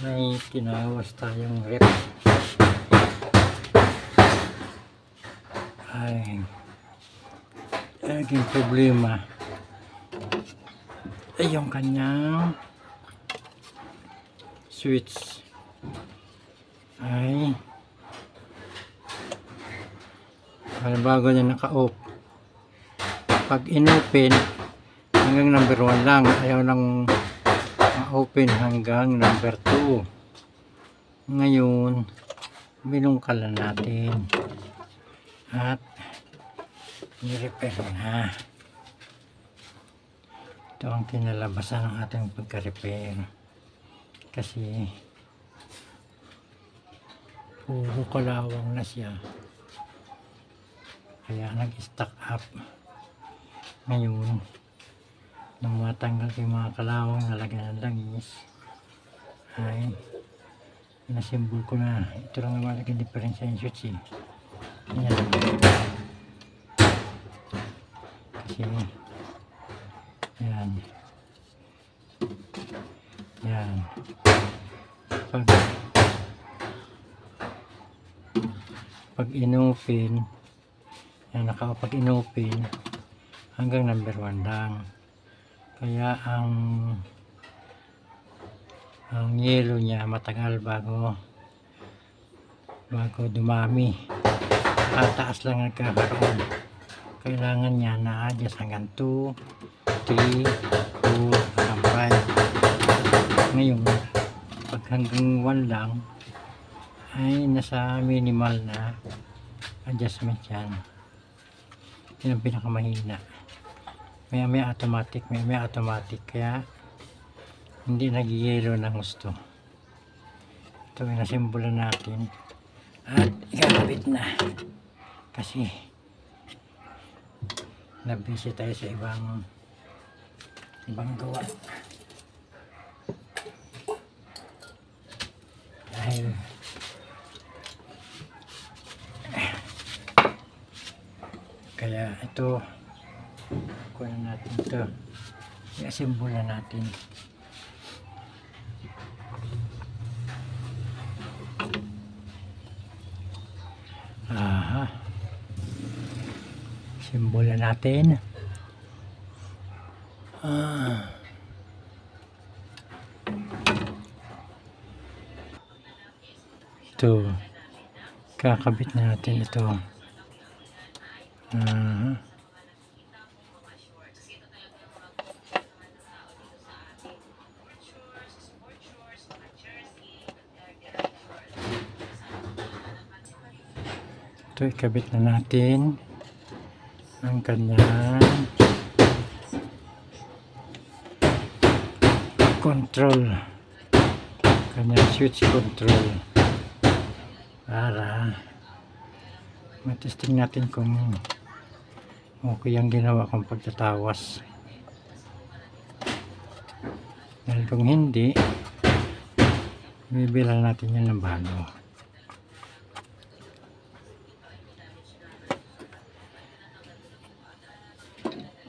May tinawas tayong rep. Ay naging problema ay yung kanyang switch ay bago niya naka-off. Pag in-open hanggang number 1 lang, ayaw nang ma-open hanggang number 2. Ngayon binungkalan natin at ni-repair na. Ito ang kinalabasan ng ating pagka-repair kasi puro kalawang na siya, kaya nag-stack up. Ngayon nang matanggal yung mga kalawang nalagyan ng langis ay nasimbol ko na. Ito lang naman naging diferensya yung switch eh. Ayan. Kasi yan yan pag inopen yan, pag inopen hanggang number 1 lang, kaya ang yellow niya matagal bago dumami. Taas lang nagkakaroon. Kailangan niya na-adjust hanggang 2, 3, 4, hanggang 5. Ngayon pag hanggang 1 lang ay nasa minimal na adjustment yan. Yun ang pinakamahina. May automatic, may automatic, kaya hindi nag-yellow ng gusto. Ito yung nasimbolan natin at ikakabit na kasi nabisi tayo sa ibang gawa dahil kaya ito kunin natin ito, i-assemble natin. Simbola natin. Ito kakabit na natin ito. Ito ikabit na natin ang kanyang control, kanyang switch control, para matesting natin kung okay ang ginawa kong pagtatawas. Dahil kung hindi, bibilang natin yan ng bago.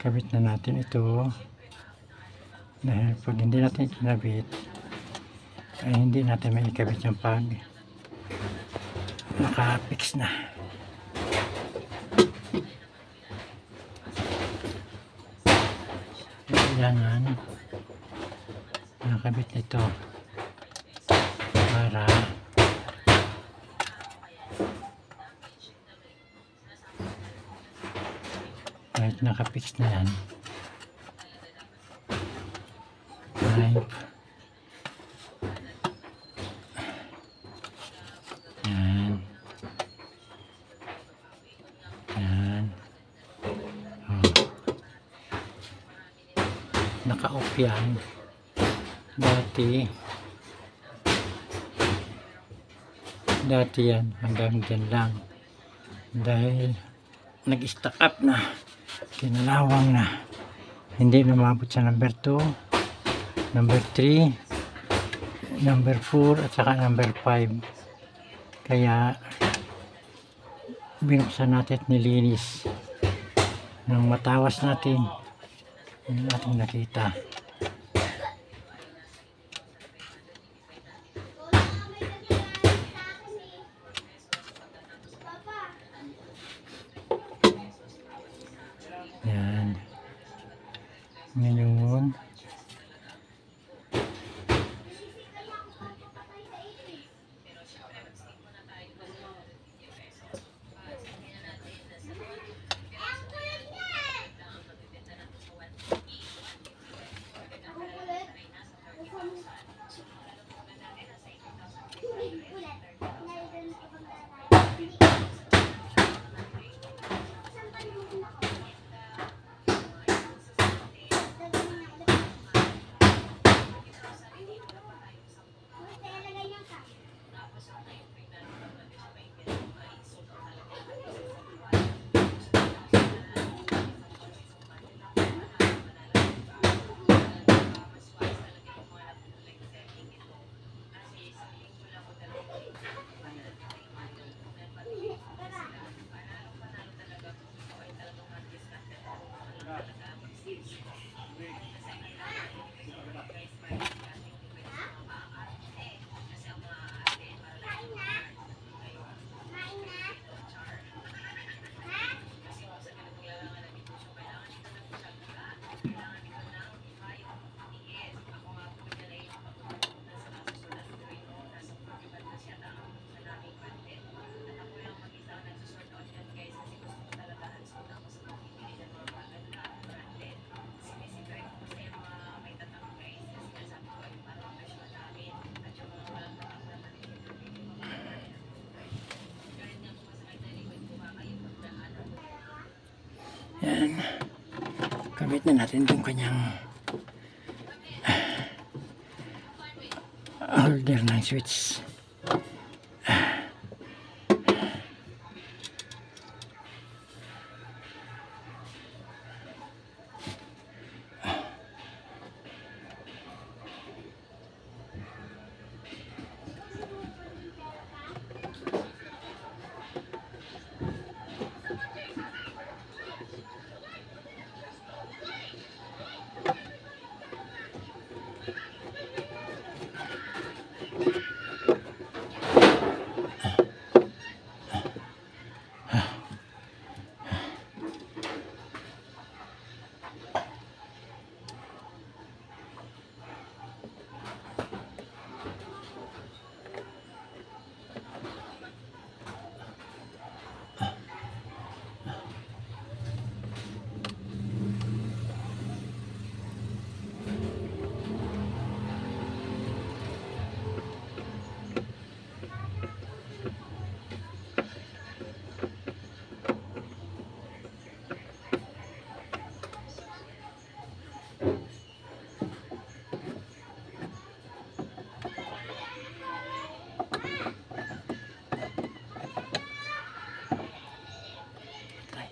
Kabit na natin ito dahil pag hindi natin kinabit ay hindi natin maikabit yung pag naka-fix na. Kailangan nakabit ito para kahit naka-fix na yan ay yan yan naka-off yan. Dati yan hanggang dyan lang dahil nag-stack up na, kinalawang na, hindi na mabot sa number 2, number 3, number 4 at saka number 5. Kaya binuksan natin at nilinis. Nang matawas natin, yung ating nakita. Yan. Kabit na natin itong kanyang holder ng switch. Tay.